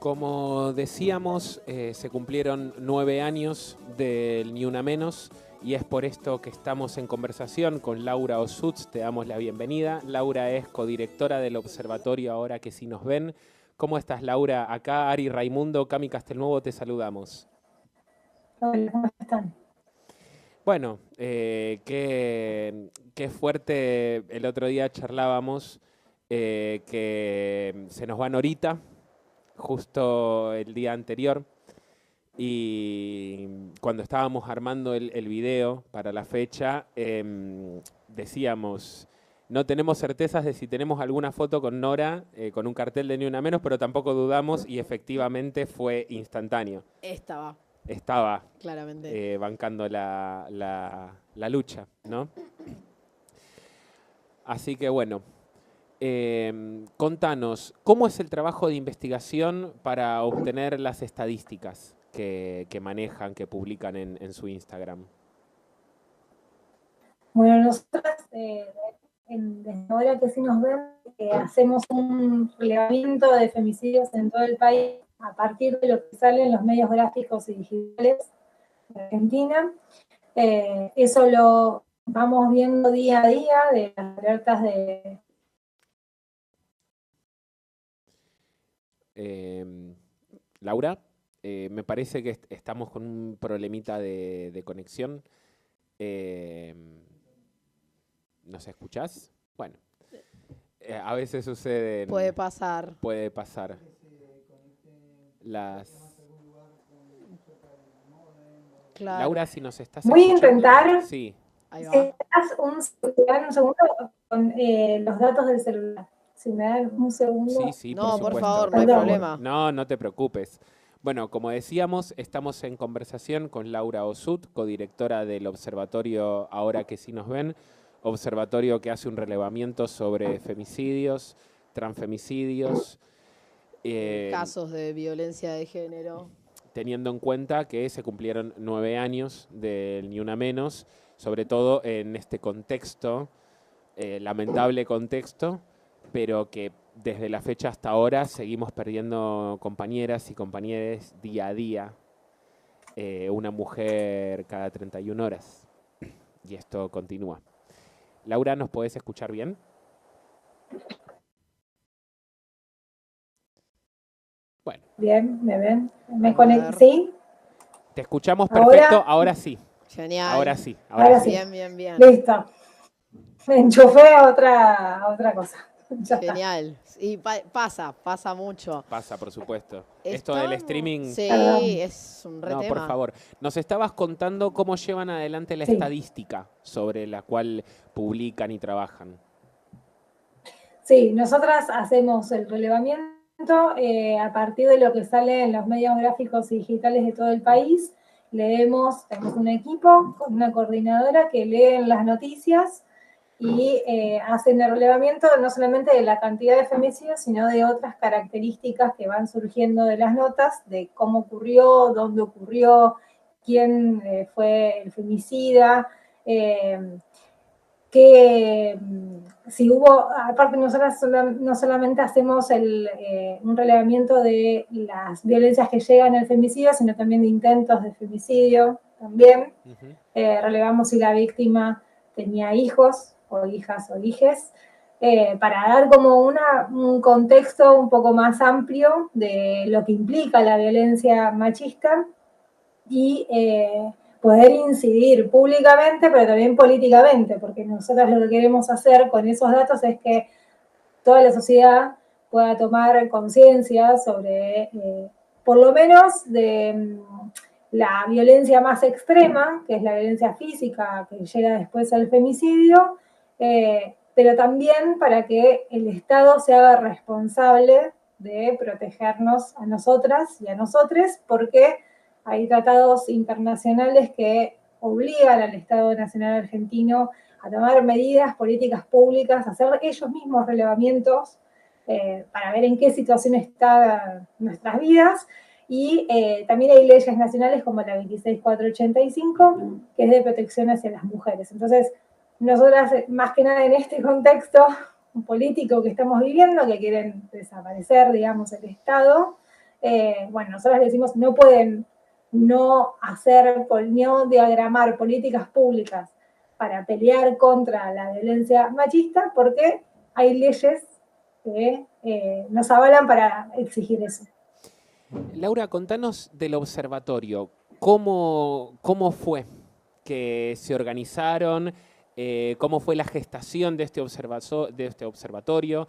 Como decíamos, se cumplieron 9 años del Ni Una Menos y es por esto que estamos en conversación con Laura Ossutz. Te damos la bienvenida. Laura es codirectora del observatorio Ahora que sí nos ven. ¿Cómo estás, Laura? Acá Ari Raimundo, Cami Castelnuovo, te saludamos. Hola, ¿cómo están? Bueno, qué fuerte. El otro día charlábamos que se nos van ahorita, justo el día anterior, y cuando estábamos armando el video para la fecha, decíamos, no tenemos certezas de si tenemos alguna foto con Nora, con un cartel de Ni Una Menos, pero tampoco dudamos y efectivamente fue instantáneo. Estaba claramente bancando la lucha, ¿no? Así que bueno, contanos, ¿cómo es el trabajo de investigación para obtener las estadísticas que manejan, que publican en su Instagram? Bueno, nosotras desde Ahora que sí nos ven, hacemos un relevamiento de femicidios en todo el país a partir de lo que sale en los medios gráficos y digitales de Argentina. Eso lo vamos viendo día a día de las alertas de... Laura, me parece que estamos con un problemita de conexión. ¿Nos escuchás? Bueno, a veces sucede. puede pasar. Puede pasar. Claro. Laura, si nos estás Voy a escuchando. intentar. Sí. Ahí va. Si me das un segundo con los datos del celular. Si me das un segundo. Sí, No, por por supuesto. favor, no hay problema. No te preocupes. Bueno, como decíamos, estamos en conversación con Laura Ossutz, codirectora del observatorio Ahora que sí nos ven, observatorio que hace un relevamiento sobre femicidios, transfemicidios. Casos de violencia de género. Teniendo en cuenta que se cumplieron 9 años del Ni Una Menos, sobre todo en este contexto, lamentable contexto, pero que desde la fecha hasta ahora seguimos perdiendo compañeras y compañeros día a día, una mujer cada 31 horas, y esto continúa. Laura, ¿nos podés escuchar bien? Bueno. Bien, ¿me ven? ¿Me conecto? ¿Sí? Te escuchamos perfecto, ahora sí. Genial. Ahora sí. Bien. Listo. Me enchufé a otra cosa. Ya Genial. Y pasa mucho. Pasa, por supuesto. Esto del streaming. Sí, es un re No, tema. por favor. Nos estabas contando cómo llevan adelante la estadística sobre la cual publican y trabajan. Sí, nosotras hacemos el relevamiento a partir de lo que sale en los medios gráficos y digitales de todo el país. Tenemos un equipo con una coordinadora que leen las noticias y hacen el relevamiento no solamente de la cantidad de femicidios, sino de otras características que van surgiendo de las notas, de cómo ocurrió, dónde ocurrió, quién fue el femicida, que si hubo, aparte nosotras no solamente hacemos un relevamiento de las violencias que llegan al femicidio, sino también de intentos de femicidio también. Relevamos si la víctima tenía hijos o hijas o hijes, para dar como un contexto un poco más amplio de lo que implica la violencia machista y poder incidir públicamente, pero también políticamente, porque nosotros lo que queremos hacer con esos datos es que toda la sociedad pueda tomar conciencia sobre, por lo menos, de la violencia más extrema, que es la violencia física, que llega después al femicidio, pero también para que el Estado se haga responsable de protegernos a nosotras y a nosotres, porque hay tratados internacionales que obligan al Estado Nacional Argentino a tomar medidas, políticas públicas, a hacer ellos mismos relevamientos para ver en qué situación están nuestras vidas. Y también hay leyes nacionales como la 26485, que es de protección hacia las mujeres. Entonces, nosotras, más que nada en este contexto político que estamos viviendo, que quieren desaparecer, digamos, el Estado, bueno, nosotros decimos, no pueden no diagramar políticas públicas para pelear contra la violencia machista, porque hay leyes que nos avalan para exigir eso. Laura, contanos del observatorio. ¿Cómo fue que se organizaron? ¿Cómo fue la gestación de este observatorio?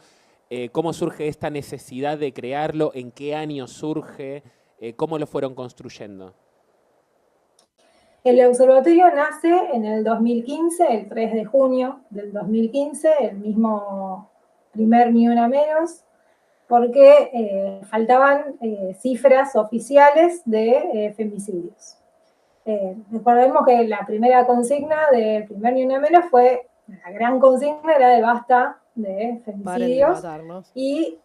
¿Cómo surge esta necesidad de crearlo? ¿En qué año surge? ¿Cómo lo fueron construyendo? El observatorio nace en el 2015, el 3 de junio del 2015, el mismo primer Ni Una Menos, porque faltaban cifras oficiales de femicidios. Recordemos que la primera consigna del primer Ni Una Menos fue, la gran consigna era de basta de femicidios. Paren de matarnos. Y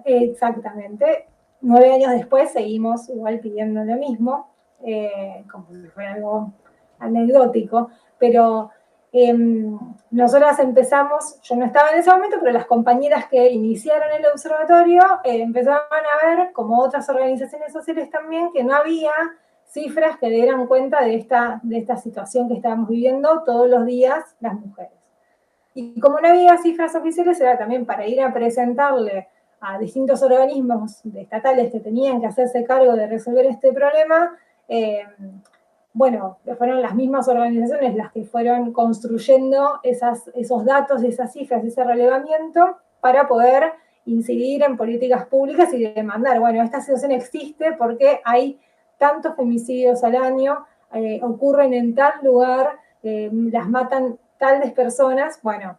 exactamente, 9 años después seguimos igual pidiendo lo mismo, como si fuera algo anecdótico, pero nosotras empezamos, yo no estaba en ese momento, pero las compañeras que iniciaron el observatorio empezaban a ver, como otras organizaciones sociales también, que no había cifras que dieran cuenta de esta situación que estábamos viviendo todos los días las mujeres. Y como no había cifras oficiales, era también para ir a presentarle a distintos organismos estatales que tenían que hacerse cargo de resolver este problema. Bueno, fueron las mismas organizaciones las que fueron construyendo esos datos, esas cifras, ese relevamiento para poder incidir en políticas públicas y demandar, bueno, esta situación existe porque hay tantos femicidios al año, ocurren en tal lugar, las matan tales personas. Bueno,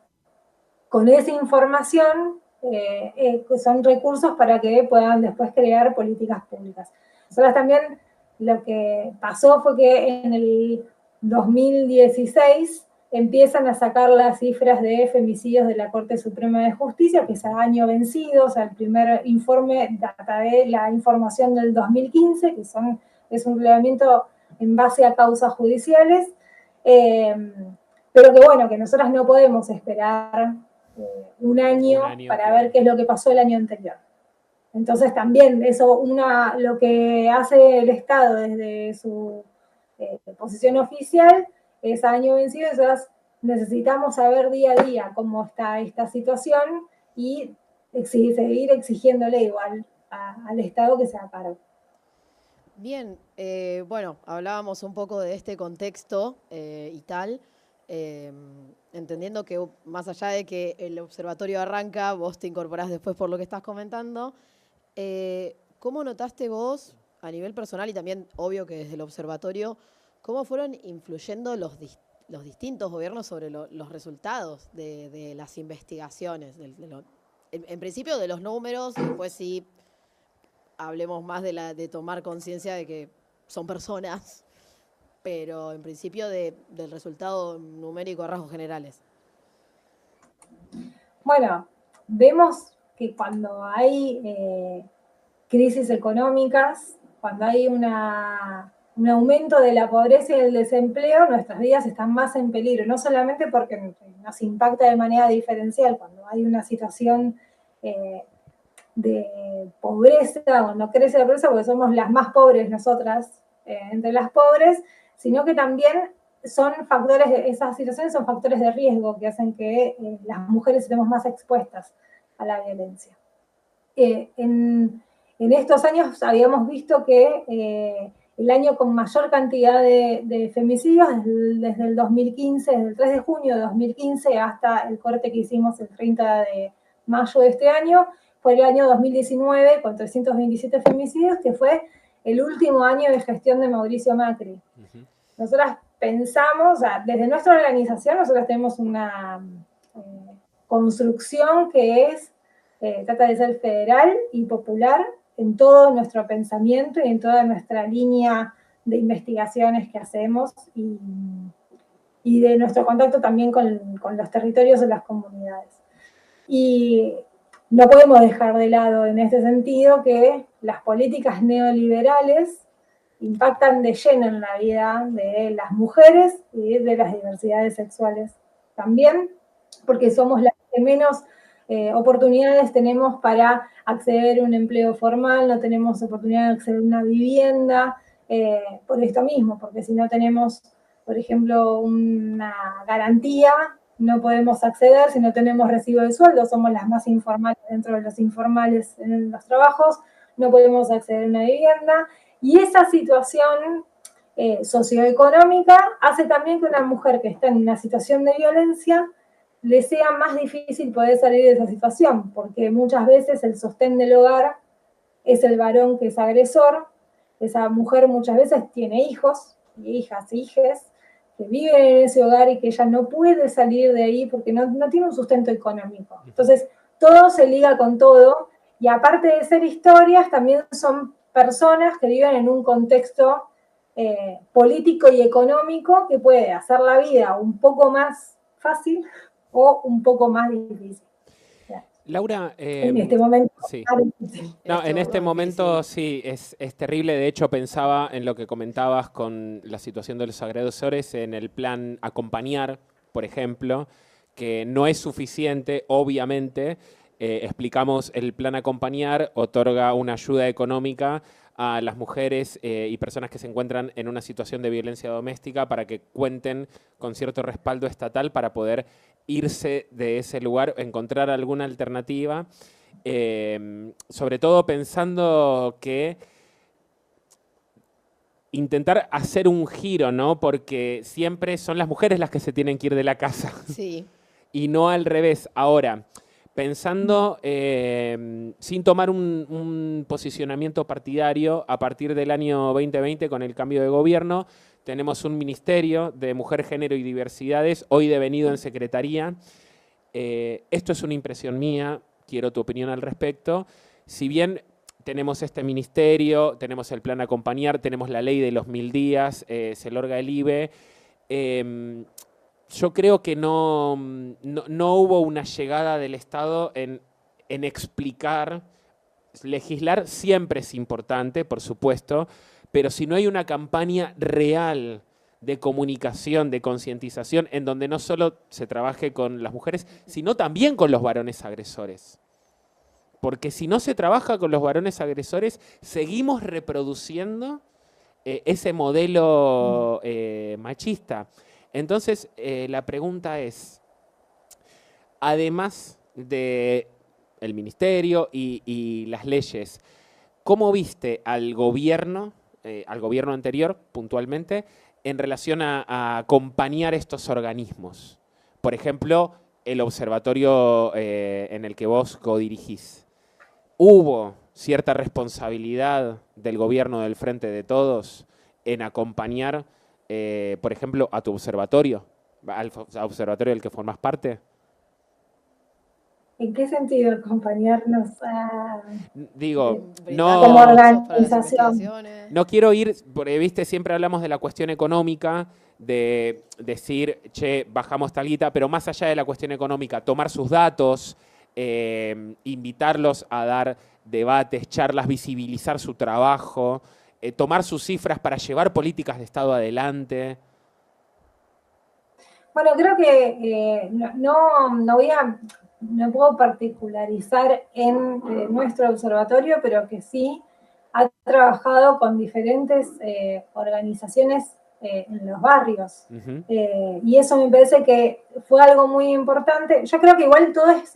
con esa información son recursos para que puedan después crear políticas públicas. Nosotras también lo que pasó fue que en el 2016 empiezan a sacar las cifras de femicidios de la Corte Suprema de Justicia, que es a año vencido, o sea, el primer informe data de la información del 2015, que es un relevamiento en base a causas judiciales, pero que bueno, que nosotras no podemos esperar un año para ver qué es lo que pasó el año anterior. Entonces también eso, lo que hace el Estado desde su posición oficial es a año vencido. Entonces necesitamos saber día a día cómo está esta situación y seguir exigiéndole igual al Estado que se haga cargo. Bien, bueno, hablábamos un poco de este contexto y tal, entendiendo que más allá de que el observatorio arranca, vos te incorporás después por lo que estás comentando. ¿Cómo notaste vos, a nivel personal y también obvio que desde el observatorio, cómo fueron influyendo los distintos gobiernos sobre los resultados de las investigaciones? En principio de los números, después sí hablemos más de tomar conciencia de que son personas, pero en principio del resultado numérico a rasgos generales. Bueno, vemos que cuando hay crisis económicas, cuando hay un aumento de la pobreza y del desempleo, nuestras vidas están más en peligro, no solamente porque nos impacta de manera diferencial cuando hay una situación de pobreza, cuando crece la pobreza, porque somos las más pobres nosotras entre las pobres, sino que también esas situaciones son factores de riesgo que hacen que las mujeres estemos más expuestas a la violencia. En estos años habíamos visto que el año con mayor cantidad de femicidios, desde el 2015, desde el 3 de junio de 2015 hasta el corte que hicimos el 30 de mayo de este año, fue el año 2019 con 327 femicidios, que fue el último año de gestión de Mauricio Macri. Uh-huh. Nosotras pensamos, o sea, desde nuestra organización, nosotros tenemos una construcción que trata de ser federal y popular en todo nuestro pensamiento y en toda nuestra línea de investigaciones que hacemos y de nuestro contacto también con los territorios de las comunidades. Y no podemos dejar de lado en este sentido que las políticas neoliberales impactan de lleno en la vida de las mujeres y de las diversidades sexuales también, porque somos las que menos oportunidades tenemos para acceder a un empleo formal, no tenemos oportunidad de acceder a una vivienda, por esto mismo, porque si no tenemos, por ejemplo, una garantía, no podemos acceder, si no tenemos recibo de sueldo, somos las más informales dentro de los informales en los trabajos, no podemos acceder a una vivienda, y esa situación socioeconómica hace también que una mujer que está en una situación de violencia le sea más difícil poder salir de esa situación, porque muchas veces el sostén del hogar es el varón que es agresor, esa mujer muchas veces tiene hijos, hijas, hijes, que viven en ese hogar y que ella no puede salir de ahí porque no tiene un sustento económico. Entonces, todo se liga con todo, y aparte de ser historias, también son personas que viven en un contexto político y económico que puede hacer la vida un poco más fácil o un poco más difícil. Laura, en este momento. Sí. No, en este momento sí, es terrible. De hecho, pensaba en lo que comentabas con la situación de los agresores en el plan acompañar, por ejemplo, que no es suficiente, obviamente. Explicamos, el plan acompañar otorga una ayuda económica a las mujeres y personas que se encuentran en una situación de violencia doméstica para que cuenten con cierto respaldo estatal para poder irse de ese lugar, encontrar alguna alternativa, sobre todo pensando que intentar hacer un giro, ¿no? Porque siempre son las mujeres las que se tienen que ir de la casa. Sí. Y no al revés. Ahora, pensando sin tomar un posicionamiento partidario, a partir del año 2020, con el cambio de gobierno, tenemos un Ministerio de Mujer, Género y Diversidades, hoy devenido en Secretaría. Esto es una impresión mía, quiero tu opinión al respecto. Si bien tenemos este ministerio, tenemos el plan acompañar, tenemos la ley de los 1000 días, se larga el IBE, yo creo que no hubo una llegada del Estado en explicar. Legislar siempre es importante, por supuesto, pero si no hay una campaña real de comunicación, de concientización, en donde no solo se trabaje con las mujeres, sino también con los varones agresores. Porque si no se trabaja con los varones agresores, seguimos reproduciendo ese modelo machista. Entonces, la pregunta es, además del ministerio y las leyes, ¿cómo viste al gobierno anterior, puntualmente, en relación a acompañar estos organismos? Por ejemplo, el observatorio en el que vos codirigís. ¿Hubo cierta responsabilidad del gobierno del Frente de Todos en acompañar, por ejemplo, a tu observatorio, al observatorio del que formas parte? ¿En qué sentido acompañarnos a...? Digo, como organización. No quiero ir, porque viste, siempre hablamos de la cuestión económica, de decir, che, bajamos tal guita, pero más allá de la cuestión económica, tomar sus datos, invitarlos a dar debates, charlas, visibilizar su trabajo, tomar sus cifras para llevar políticas de Estado adelante. Bueno, creo que no puedo particularizar en nuestro observatorio, pero que sí ha trabajado con diferentes organizaciones en los barrios. Y eso me parece que fue algo muy importante. Yo creo que igual todo es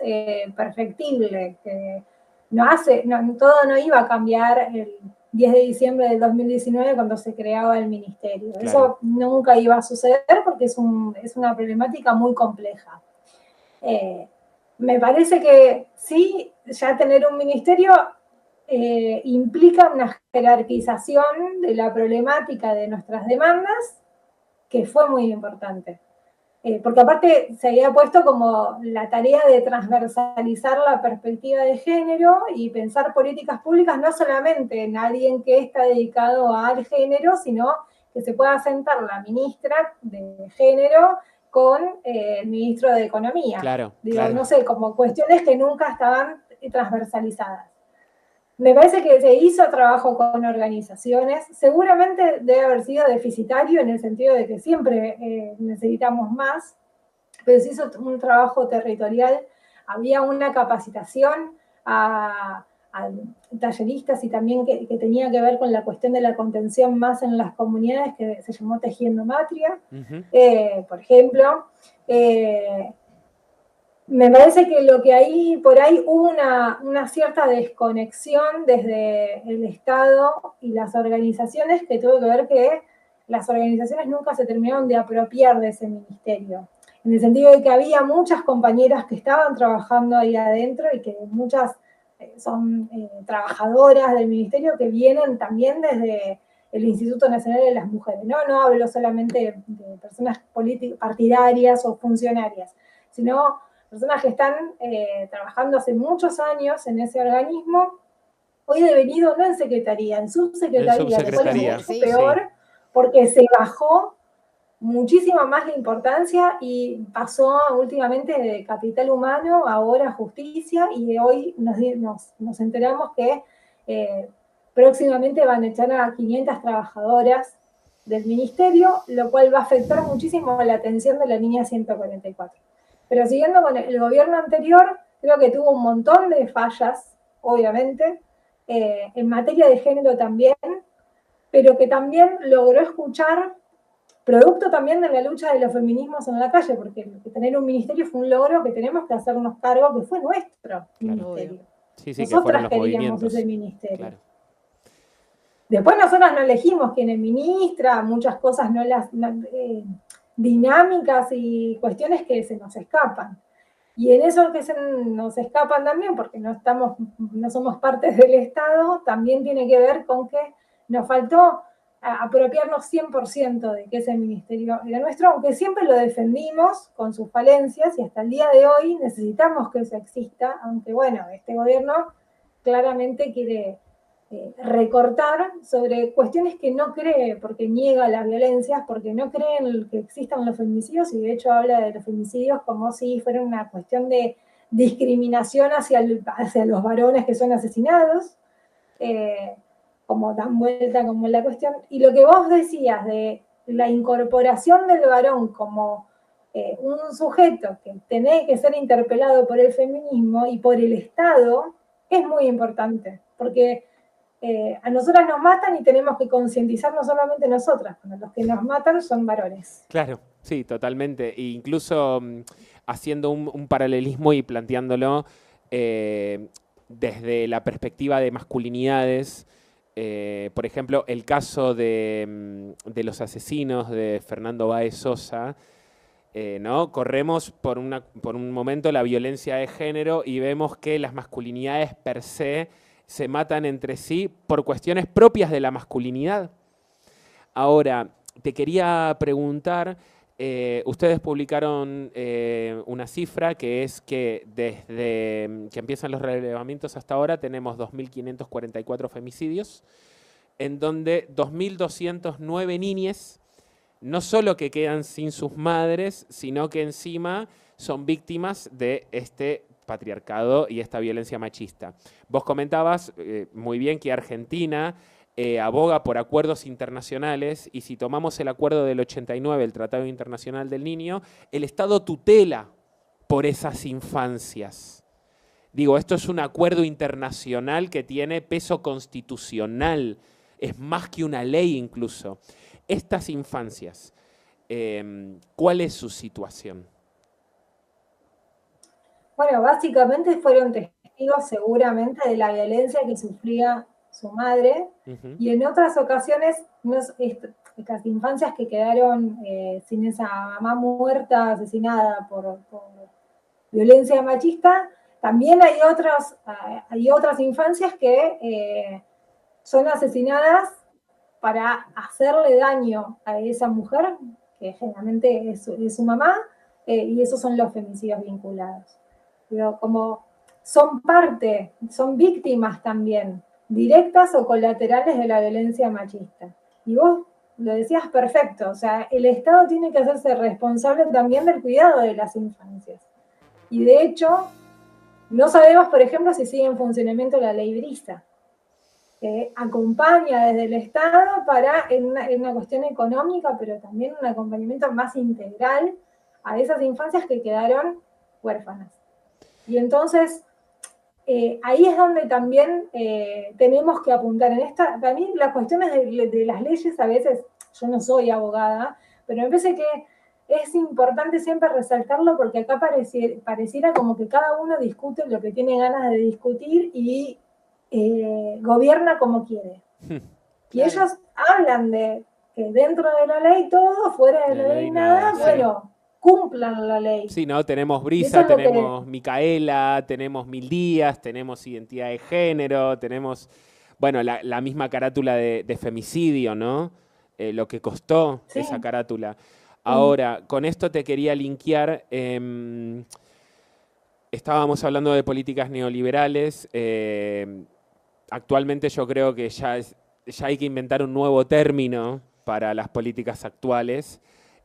perfectible, que todo no iba a cambiar el 10 de diciembre del 2019 cuando se creaba el ministerio. Claro. Eso nunca iba a suceder porque es una problemática muy compleja. Me parece que sí, ya tener un ministerio implica una jerarquización de la problemática de nuestras demandas, que fue muy importante. Porque aparte se había puesto como la tarea de transversalizar la perspectiva de género y pensar políticas públicas no solamente en alguien que está dedicado al género, sino que se pueda sentar la ministra de género con el ministro de Economía. Claro, claro. No sé, como cuestiones que nunca estaban transversalizadas. Me parece que se hizo trabajo con organizaciones, seguramente debe haber sido deficitario en el sentido de que siempre necesitamos más, pero se hizo un trabajo territorial había una capacitación a talleristas y también que tenía que ver con la cuestión de la contención más en las comunidades, que se llamó Tejiendo Matria, por ejemplo. Me parece que lo que ahí, por ahí hubo una cierta desconexión desde el Estado y las organizaciones, que tuvo que ver que las organizaciones nunca se terminaron de apropiar de ese ministerio, en el sentido de que había muchas compañeras que estaban trabajando ahí adentro y que muchas son trabajadoras del ministerio que vienen también desde el Instituto Nacional de las Mujeres. No hablo solamente de personas partidarias o funcionarias, sino personas que están trabajando hace muchos años en ese organismo, hoy devenido no en secretaría, en subsecretaría, que fue mucho peor, porque se bajó muchísima más la importancia y pasó últimamente de capital humano ahora a justicia, y hoy nos enteramos que próximamente van a echar a 500 trabajadoras del ministerio, lo cual va a afectar muchísimo la atención de la línea 144. Pero siguiendo con el gobierno anterior, creo que tuvo un montón de fallas, obviamente, en materia de género también, pero que también logró escuchar, producto también de la lucha de los feminismos en la calle, porque tener un ministerio fue un logro que tenemos que hacernos cargo, que fue nuestro ministerio. Sí, nosotras queríamos ese ministerio. Claro. Después nosotras no elegimos quién es ministra, muchas cosas dinámicas y cuestiones que se nos escapan. Y en eso que se nos escapan también, porque no somos partes del Estado, también tiene que ver con que nos faltó apropiarnos 100% de que ese ministerio era nuestro, aunque siempre lo defendimos con sus falencias, y hasta el día de hoy necesitamos que eso exista, aunque bueno, este gobierno claramente quiere recortar sobre cuestiones que no cree, porque niega las violencias, porque no cree en que existan los feminicidios, y de hecho habla de los feminicidios como si fuera una cuestión de discriminación hacia los varones que son asesinados, como dan vuelta como la cuestión. Y lo que vos decías de la incorporación del varón como un sujeto que tiene que ser interpelado por el feminismo y por el Estado, es muy importante, porque a nosotras nos matan y tenemos que concientizar no solamente nosotras, cuando los que nos matan son varones. Claro, sí, totalmente. E incluso haciendo un paralelismo y planteándolo desde la perspectiva de masculinidades, por ejemplo, el caso de los asesinos de Fernando Báez Sosa, ¿no? Corremos por un momento la violencia de género y vemos que las masculinidades per se se matan entre sí por cuestiones propias de la masculinidad. Ahora, te quería preguntar, ustedes publicaron una cifra que es que desde que empiezan los relevamientos hasta ahora tenemos 2.544 femicidios, en donde 2.209 niñas no solo que quedan sin sus madres, sino que encima son víctimas de este patriarcado y esta violencia machista. Vos comentabas muy bien que Argentina aboga por acuerdos internacionales, y si tomamos el acuerdo del 89, el Tratado Internacional del Niño, el Estado tutela por esas infancias. Digo, esto es un acuerdo internacional que tiene peso constitucional, es más que una ley incluso. Estas infancias, ¿cuál es su situación? Bueno, básicamente fueron testigos seguramente de la violencia que sufría su madre, y en otras ocasiones, estas infancias que quedaron sin esa mamá muerta, asesinada por violencia machista, también hay otras infancias que son asesinadas para hacerle daño a esa mujer, que generalmente es su mamá, y esos son los femicidios vinculados. Pero como son víctimas también, directas o colaterales de la violencia machista. Y vos lo decías perfecto, o sea, el Estado tiene que hacerse responsable también del cuidado de las infancias. Y de hecho, no sabemos, por ejemplo, si sigue en funcionamiento la ley Brisa, que acompaña desde el Estado en una cuestión económica, pero también un acompañamiento más integral a esas infancias que quedaron huérfanas. Y entonces, ahí es donde también tenemos que apuntar. Para mí las cuestiones de las leyes a veces, yo no soy abogada, pero me parece que es importante siempre resaltarlo porque acá pareciera como que cada uno discute lo que tiene ganas de discutir y gobierna como quiere. Y Claro. ellos hablan de que dentro de la ley todo, fuera de la ley nada, sí. bueno, cumplan la ley. Sí, ¿no? Tenemos Y eso Brisa, es lo que- tenemos Micaela, tenemos Mil Días, tenemos identidad de género, tenemos, bueno, la misma carátula de femicidio, ¿no? Lo que costó Sí. esa carátula. Ahora, con esto te quería linkear. Estábamos hablando de políticas neoliberales. Actualmente yo creo que ya hay que inventar un nuevo término para las políticas actuales.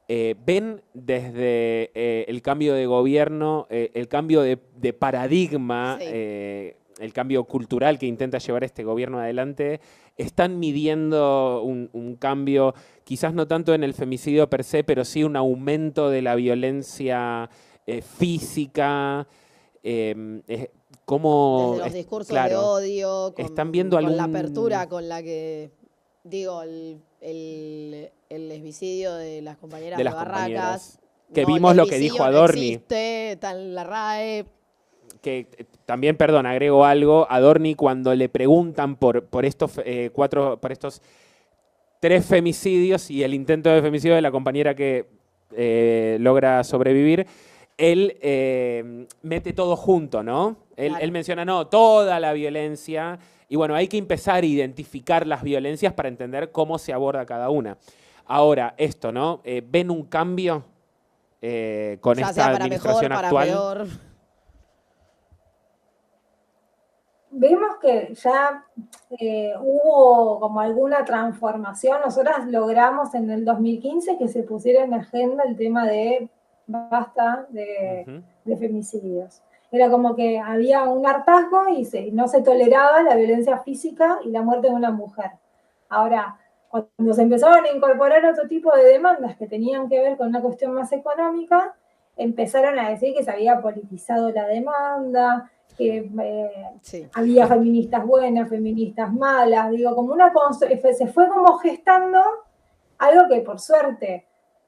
¿Ven desde el cambio de gobierno, el cambio de paradigma, Sí. el cambio cultural que intenta llevar este gobierno adelante? ¿Están midiendo un cambio, quizás no tanto en el femicidio per se, pero sí un aumento de la violencia física? ¿Cómo Desde los discursos de claro, odio, están viendo con la algún apertura con la que, digo, el lesbicidio de las compañeras de de las Barracas. compañeras? Que No, vimos lo que dijo lesbicidio no Adorni. existe, está en la RAE. Que también, perdón, agrego algo, Adorni cuando le preguntan por estos por estos 3 femicidios y el intento de femicidio de la compañera que logra sobrevivir, él mete todo junto, ¿no? Claro. Él menciona, no, toda la violencia, y bueno, hay que empezar a identificar las violencias para entender cómo se aborda cada una. Ahora, esto, ¿no? ¿Ven un cambio con Ya esta sea para administración mejor, actual? para peor. Vemos que ya hubo como alguna transformación. Nosotras logramos en el 2015 que se pusiera en agenda el tema de basta de femicidios. Era como que había un hartazgo y no se toleraba la violencia física y la muerte de una mujer. Ahora, cuando se empezaron a incorporar otro tipo de demandas que tenían que ver con una cuestión más económica, empezaron a decir que se había politizado la demanda, que Sí. había feministas buenas, feministas malas, digo, como se fue como gestando algo que por suerte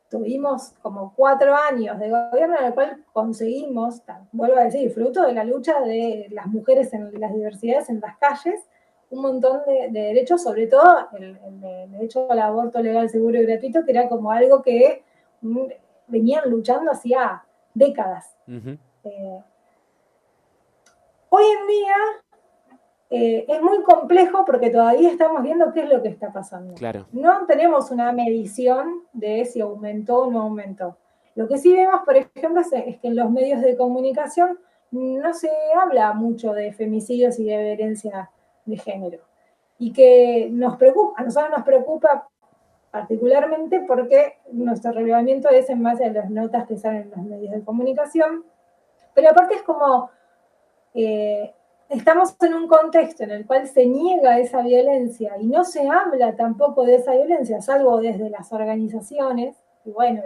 tuvimos como 4 años de gobierno en el cual conseguimos, vuelvo a decir, fruto de la lucha de las mujeres en las diversidades en las calles, un montón de derechos, sobre todo el derecho al aborto legal, seguro y gratuito, que era como algo que venían luchando hacía décadas. Hoy en día es muy complejo porque todavía estamos viendo qué es lo que está pasando. Claro. No tenemos una medición de si aumentó o no aumentó. Lo que sí vemos, por ejemplo, es que en los medios de comunicación no se habla mucho de femicidios y de violencia de género. Y que nos preocupa, a nosotros nos preocupa particularmente porque nuestro relevamiento es en base a las notas que salen en los medios de comunicación. Pero aparte es como... estamos en un contexto en el cual se niega esa violencia y no se habla tampoco de esa violencia, salvo desde las organizaciones y bueno,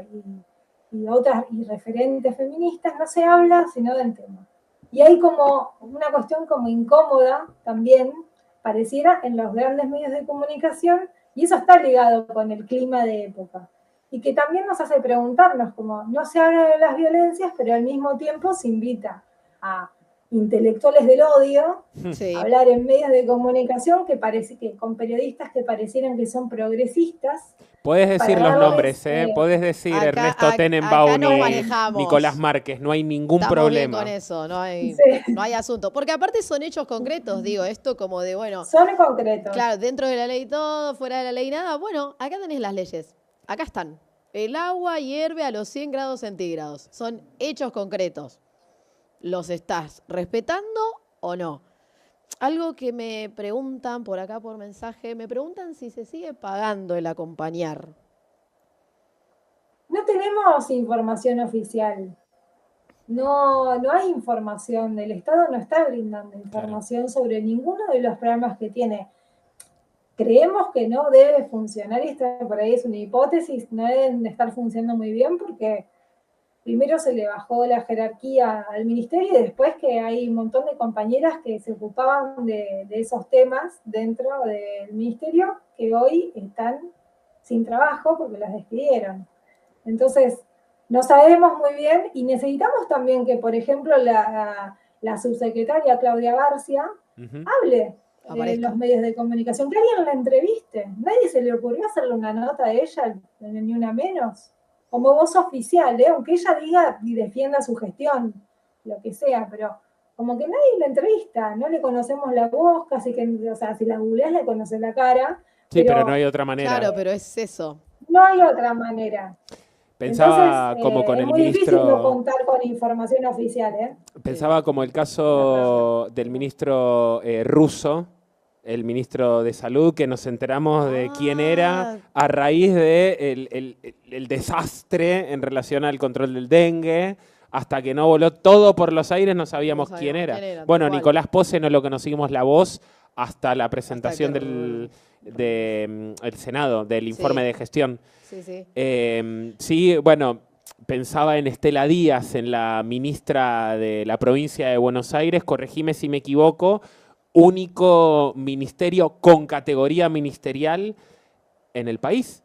y otras y referentes feministas, no se habla sino del tema. Y hay como una cuestión como incómoda también, pareciera, en los grandes medios de comunicación, y eso está ligado con el clima de época. Y que también nos hace preguntarnos, como no se habla de las violencias, pero al mismo tiempo se invita a intelectuales del odio, Sí. hablar en medios de comunicación que parece que con periodistas que parecieran que son progresistas. Podés decir los nombres, podés decir acá, Ernesto acá Tenenbaum nos y manejamos. Nicolás Márquez, no hay ningún Estamos problema. bien con eso, no hay, Sí. no hay asunto. Porque aparte son hechos concretos, digo, esto como de, bueno, Son concretos. claro, dentro de la ley todo, fuera de la ley nada. Bueno, acá tenés las leyes, acá están. El agua hierve a los 100 grados centígrados. Son hechos concretos. ¿Los estás respetando o no? Algo que me preguntan por acá por mensaje, me preguntan si se sigue pagando el acompañar. No tenemos información oficial. No hay información. El Estado no está brindando información sobre ninguno de los programas que tiene. Creemos que no debe funcionar, y esta por ahí es una hipótesis, no deben estar funcionando muy bien porque primero se le bajó la jerarquía al ministerio y después que hay un montón de compañeras que se ocupaban de esos temas dentro del ministerio que hoy están sin trabajo porque las despidieron. Entonces, no sabemos muy bien y necesitamos también que, por ejemplo, la subsecretaria Claudia García hable en los medios de comunicación, que alguien la entreviste. Nadie se le ocurrió hacerle una nota a ella en Ni Una Menos, como voz oficial, aunque ella diga y defienda su gestión, lo que sea, pero como que nadie la entrevista, no le conocemos la voz, casi que, o sea, si la googleás le conoces la cara. Sí, pero no hay otra manera. Claro, pero es eso. No hay otra manera. Pensaba Entonces, como con es el muy difícil ministro. no contar con información oficial, ¿eh? Pensaba como el caso del ministro ruso, el ministro de Salud, que nos enteramos de quién era a raíz de el desastre en relación al control del dengue. Hasta que no voló todo por los aires, no sabíamos quién era. Bueno, Nicolás Pose no lo conocimos la voz hasta la presentación del Senado, del informe de gestión. Sí, sí. Sí, bueno, pensaba en Estela Díaz, en la ministra de la provincia de Buenos Aires, corregime si me equivoco, único ministerio con categoría ministerial en el país.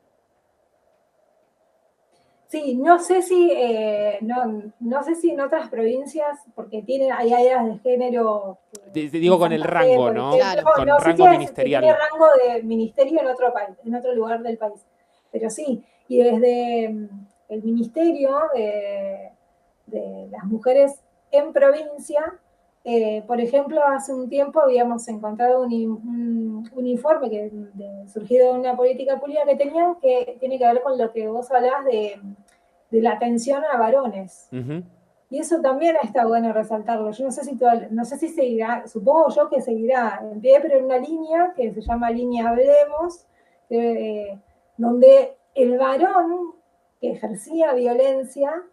Sí, no sé si en otras provincias, porque hay áreas de género. Digo con el rango, ¿no? Claro. Con no rango sé si ministerial. tiene rango de ministerio en otro país, en otro lugar del país. Pero sí, y desde el ministerio de las mujeres en provincia, por ejemplo, hace un tiempo habíamos encontrado un informe surgido de una política pública que tenían que tiene que ver con lo que vos hablabas de la atención a varones. Y eso también está bueno resaltarlo. Yo no sé si seguirá, supongo yo que seguirá en pie, pero en una línea que se llama Línea Hablemos, donde el varón que ejercía violencia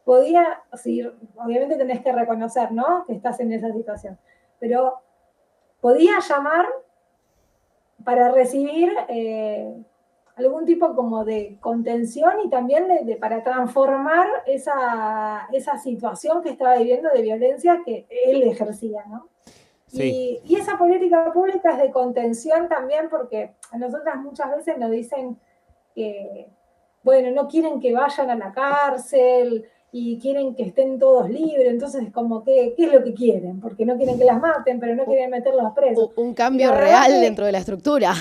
podía, sí, obviamente tenés que reconocer, ¿no?, que estás en esa situación, pero podía llamar para recibir algún tipo como de contención y también para transformar esa situación que estaba viviendo de violencia que él ejercía, ¿no? Sí. Y esa política pública es de contención también porque a nosotras muchas veces nos dicen que, bueno, no quieren que vayan a la cárcel y quieren que estén todos libres, entonces como que, ¿qué es lo que quieren? Porque no quieren que las maten, pero no quieren meterlos presos. Un cambio real dentro de la estructura.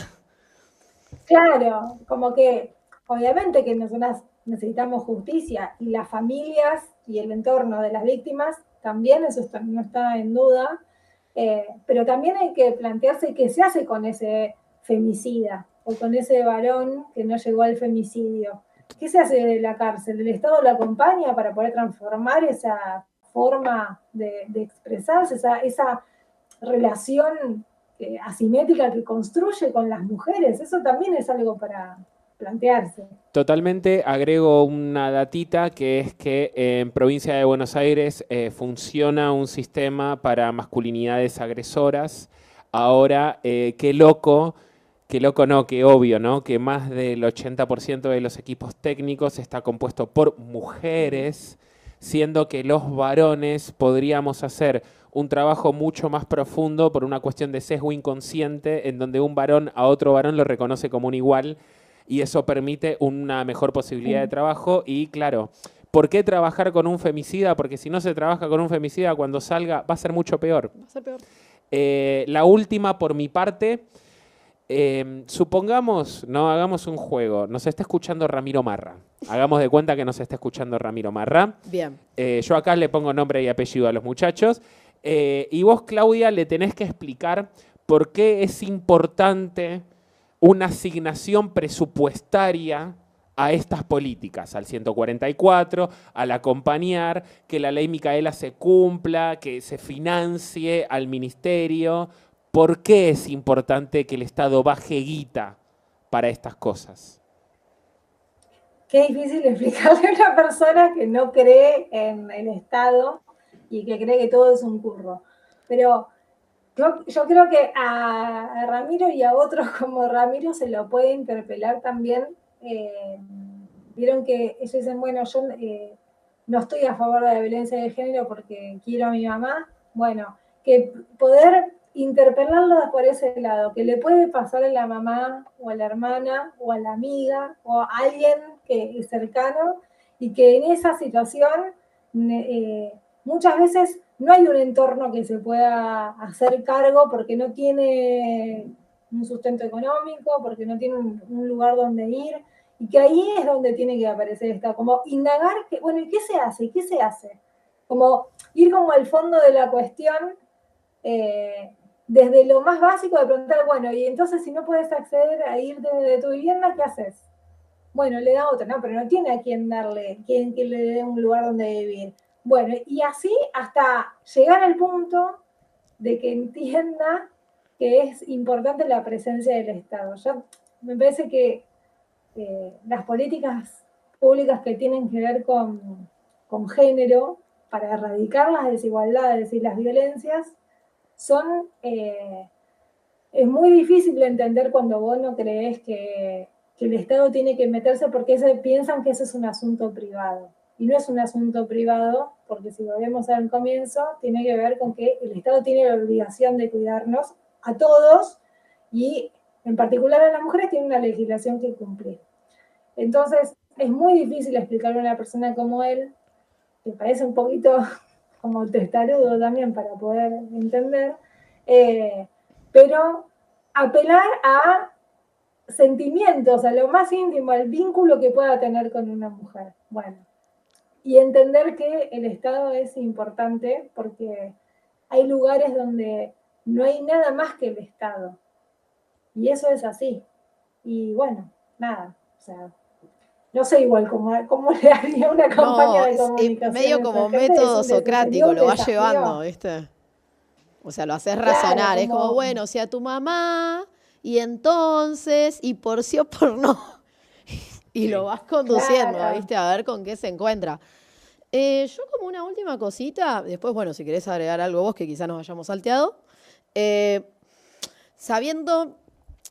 Claro, como que obviamente que nosotras necesitamos justicia y las familias y el entorno de las víctimas también, eso no está en duda, pero también hay que plantearse qué se hace con ese femicida o con ese varón que no llegó al femicidio. ¿Qué se hace de la cárcel? ¿El Estado lo acompaña para poder transformar esa forma de expresarse, esa relación asimétrica que construye con las mujeres? Eso también es algo para plantearse. Totalmente, agrego una datita que es que en provincia de Buenos Aires funciona un sistema para masculinidades agresoras. Ahora, qué loco no, qué obvio, ¿no? Que más del 80% de los equipos técnicos está compuesto por mujeres, siendo que los varones podríamos hacer un trabajo mucho más profundo por una cuestión de sesgo inconsciente en donde un varón a otro varón lo reconoce como un igual y eso permite una mejor posibilidad de trabajo y claro, ¿por qué trabajar con un femicida? Porque si no se trabaja con un femicida cuando salga va a ser mucho peor. Va a ser peor. La última por mi parte, supongamos, no, hagamos un juego, nos está escuchando Ramiro Marra. Hagamos de cuenta que nos está escuchando Ramiro Marra. Bien. Yo acá le pongo nombre y apellido a los muchachos. Y vos, Claudia, le tenés que explicar por qué es importante una asignación presupuestaria a estas políticas, al 144, al acompañar, que la ley Micaela se cumpla, que se financie al ministerio. ¿Por qué es importante que el Estado baje guita para estas cosas? Qué difícil explicarle a una persona que no cree en el Estado y que cree que todo es un curro. Pero yo creo que a Ramiro y a otros como Ramiro se lo puede interpelar también. Vieron que ellos dicen, bueno, no estoy a favor de la violencia de género porque quiero a mi mamá, bueno, que poder interpelarlo por ese lado, que le puede pasar a la mamá o a la hermana o a la amiga o a alguien que es cercano y que en esa situación muchas veces no hay un entorno que se pueda hacer cargo porque no tiene un sustento económico, porque no tiene un lugar donde ir, y que ahí es donde tiene que aparecer esta, como indagar, que, bueno, ¿y qué se hace? ¿Qué se hace? Como ir como al fondo de la cuestión, desde lo más básico de preguntar, bueno, y entonces si no puedes acceder a ir de tu vivienda, ¿qué haces? Bueno, le da otra, no, pero no tiene a quién darle, quien que le dé un lugar donde vivir. Bueno, y así hasta llegar al punto de que entienda que es importante la presencia del Estado. Yo, me parece que las políticas públicas que tienen que ver con género para erradicar las desigualdades y las violencias son, es muy difícil de entender cuando vos no crees que el Estado tiene que meterse porque piensan que ese es un asunto privado. Y no es un asunto privado, porque si volvemos al comienzo, tiene que ver con que el Estado tiene la obligación de cuidarnos a todos y en particular a las mujeres tiene una legislación que cumplir. Entonces, es muy difícil explicarle a una persona como él, que parece un poquito como testarudo también para poder entender, pero apelar a sentimientos, a lo más íntimo, al vínculo que pueda tener con una mujer. Bueno, y entender que el Estado es importante porque hay lugares donde no hay nada más que el Estado. Y eso es así. Y bueno, nada, o sea, no sé igual cómo le haría una campaña No, de es comunicación medio a esa como gente, método sería socrático, un lo vas llevando, desafío. ¿viste? O sea, lo haces Claro, razonar. Es como, como, bueno, si a tu mamá, y entonces, y por sí o por no. Y lo vas conduciendo, claro. ¿viste? A ver con qué se encuentra. Yo como una última cosita, después, bueno, si querés agregar algo vos que quizás nos hayamos salteado, eh, sabiendo,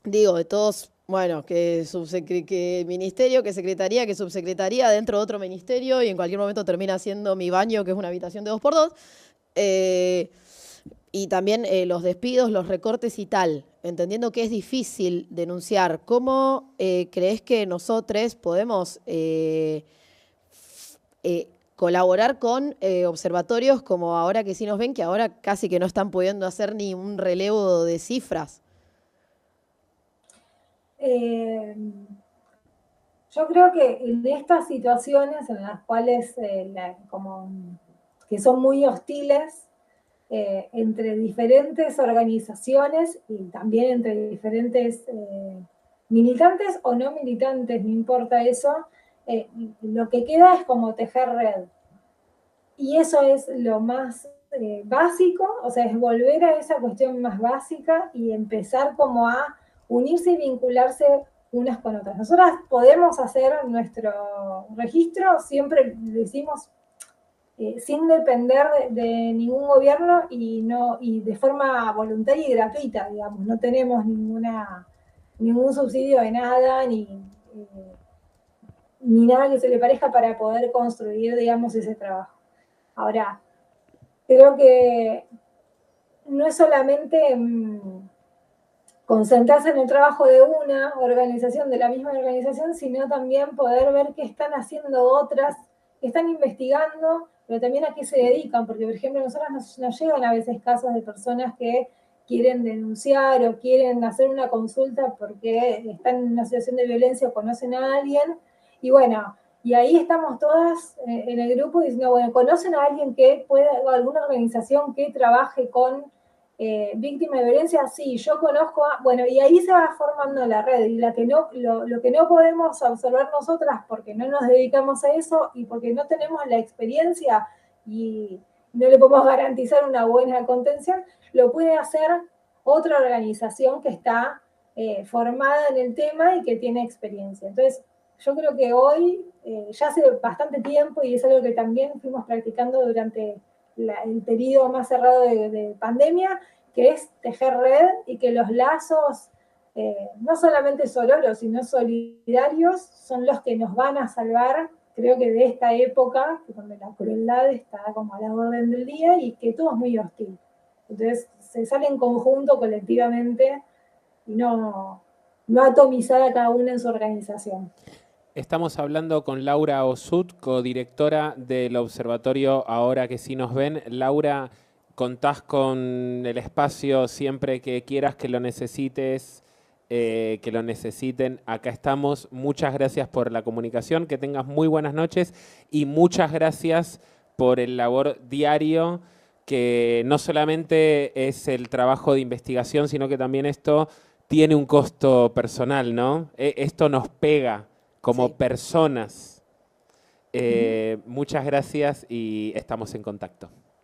digo, de todos, bueno, que ministerio, que secretaría, que subsecretaría dentro de otro ministerio y en cualquier momento termina siendo mi baño, que es una habitación de 2x2, y también los despidos, los recortes y tal, entendiendo que es difícil denunciar, ¿cómo crees que nosotros podemos colaborar con observatorios como ahora que sí nos ven, que ahora casi que no están pudiendo hacer ni un relevo de cifras? Eh, yo creo que en estas situaciones en las cuales como que son muy hostiles entre diferentes organizaciones y también entre diferentes militantes o no militantes, no importa eso, lo que queda es como tejer red. Y eso es lo más básico, o sea, es volver a esa cuestión más básica y empezar como a unirse y vincularse unas con otras. Nosotras podemos hacer nuestro registro, siempre lo hicimos sin depender de ningún gobierno y de forma voluntaria y gratuita, digamos, no tenemos ningún subsidio de nada, ni nada que se le parezca para poder construir, digamos, ese trabajo. Ahora, creo que no es solamente concentrarse en el trabajo de una organización, de la misma organización, sino también poder ver qué están haciendo otras, que están investigando, pero también a qué se dedican, porque por ejemplo a nosotros nos llegan a veces casos de personas que quieren denunciar o quieren hacer una consulta porque están en una situación de violencia o conocen a alguien, y bueno, y ahí estamos todas en el grupo diciendo, bueno, ¿conocen a alguien que pueda, o alguna organización que trabaje con víctima de violencia? Sí, yo conozco bueno, y ahí se va formando la red, y lo que no podemos observar nosotras porque no nos dedicamos a eso y porque no tenemos la experiencia y no le podemos garantizar una buena contención, lo puede hacer otra organización que está formada en el tema y que tiene experiencia. Entonces, yo creo que hoy, ya hace bastante tiempo, y es algo que también fuimos practicando durante el periodo más cerrado de pandemia, que es tejer red y que los lazos, no solamente sororos, sino solidarios, son los que nos van a salvar creo que de esta época, donde la crueldad está como a la orden del día y que todo es muy hostil. Entonces se sale en conjunto, colectivamente, y no atomizar a cada una en su organización. Estamos hablando con Laura Osut, codirectora del Observatorio Ahora que sí nos ven. Laura, contás con el espacio siempre que quieras, que lo necesites, que lo necesiten. Acá estamos. Muchas gracias por la comunicación, que tengas muy buenas noches y muchas gracias por el labor diario, que no solamente es el trabajo de investigación, sino que también esto tiene un costo personal, ¿no? Esto nos pega como personas. Muchas gracias y estamos en contacto.